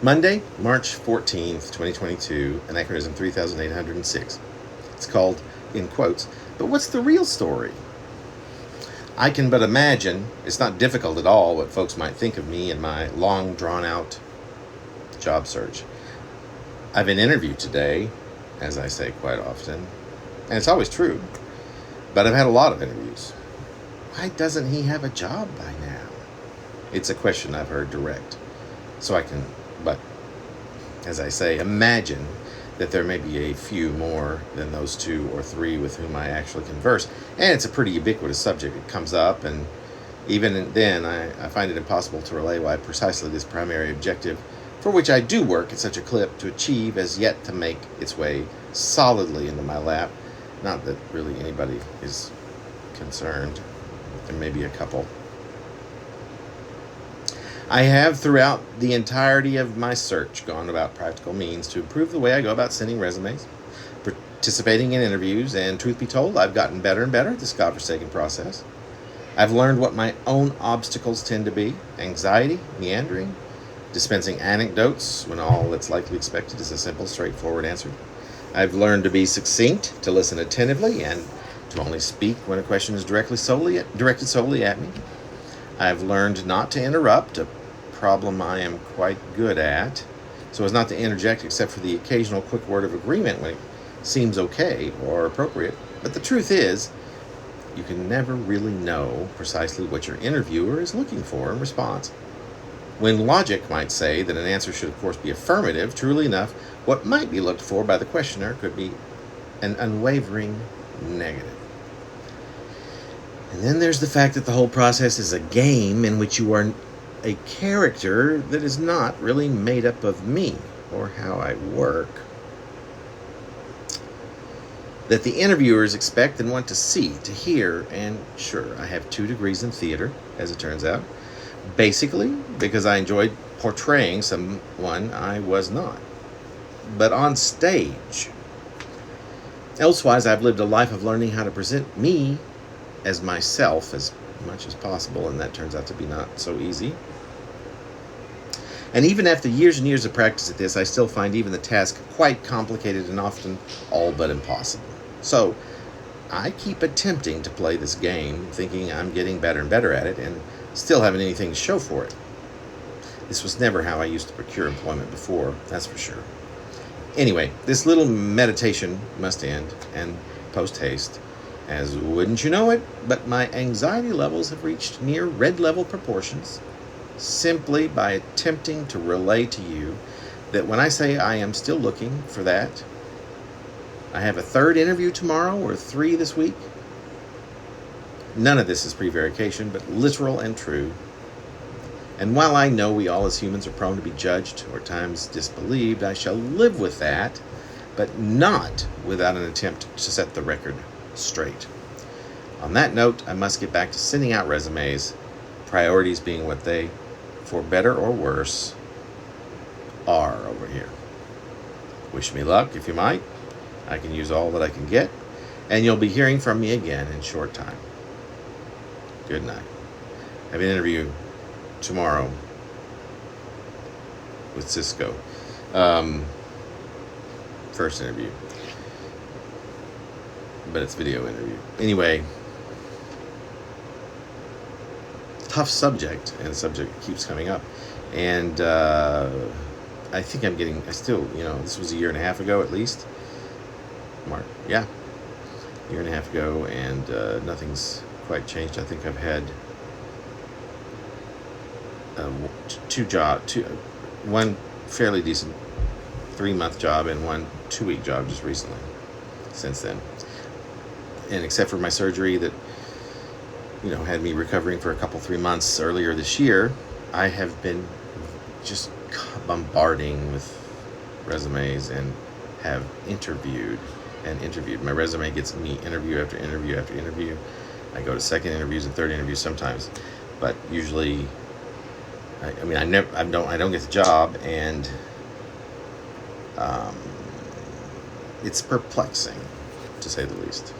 Monday, March 14th, 2022, Anachronism 3806. It's called, in quotes, "But what's the real story?" I can but imagine, it's not difficult at all, what folks might think of me in my long, drawn-out job search. I've been interviewed today, as I say quite often, and it's always true, but I've had a lot of interviews. Why doesn't he have a job by now? It's a question I've heard direct. So I can, but as I say, imagine that there may be a few more than those 2 or 3 with whom I actually converse. And it's a pretty ubiquitous subject. It comes up, and even then I find it impossible to relay why precisely this primary objective, for which I do work at such a clip to achieve, has yet to make its way solidly into my lap. Not that really anybody is concerned. There may be a couple. I have, throughout the entirety of my search, gone about practical means to improve the way I go about sending resumes, participating in interviews, and truth be told, I've gotten better and better at this godforsaken process. I've learned what my own obstacles tend to be: anxiety, meandering, dispensing anecdotes when all that's likely expected is a simple, straightforward answer. I've learned to be succinct, to listen attentively, and to only speak when a question is directed solely at me. I've learned not to interrupt, a problem I am quite good at, so as not to interject except for the occasional quick word of agreement when it seems okay or appropriate. But the truth is, you can never really know precisely what your interviewer is looking for in response. When logic might say that an answer should of course be affirmative, truly enough, what might be looked for by the questioner could be an unwavering negative. And then there's the fact that the whole process is a game in which you are a character that is not really made up of me or how I work, that the interviewers expect and want to see, to hear, and sure, I have 2 degrees in theater, as it turns out, basically because I enjoyed portraying someone I was not, but on stage. Elsewise, I've lived a life of learning how to present me as myself as much as possible, and that turns out to be not so easy. And even after years and years of practice at this, I still find even the task quite complicated and often all but impossible. So I keep attempting to play this game, thinking I'm getting better and better at it, and still haven't anything to show for it. This was never how I used to procure employment before, that's for sure. Anyway, this little meditation must end, and post haste, as wouldn't you know it, but my anxiety levels have reached near red level proportions, simply by attempting to relay to you that when I say I am still looking for that, I have a 3rd interview tomorrow or 3 this week. None of this is prevarication, but literal and true. And while I know we all as humans are prone to be judged or at times disbelieved, I shall live with that, but not without an attempt to set the record straight. On that note, I must get back to sending out resumes, priorities being what they, for better or worse, are over here. Wish me luck if you might. I can use all that I can get, and you'll be hearing from me again in short time. Good night. I have an interview tomorrow with Cisco. First interview, but it's video interview. Anyway, tough subject, and the subject keeps coming up. And I think I still, this was a year and a half ago at least. A year and a half ago, and nothing's quite changed. I think I've had one fairly decent 3-month job and one 2-week job just recently since then. And except for my surgery that had me recovering for 3 months earlier this year, I have been just bombarding with resumes and have interviewed. My resume gets me interview after interview after interview. I go to second interviews and third interviews sometimes, but usually, I don't get the job, and it's perplexing, to say the least.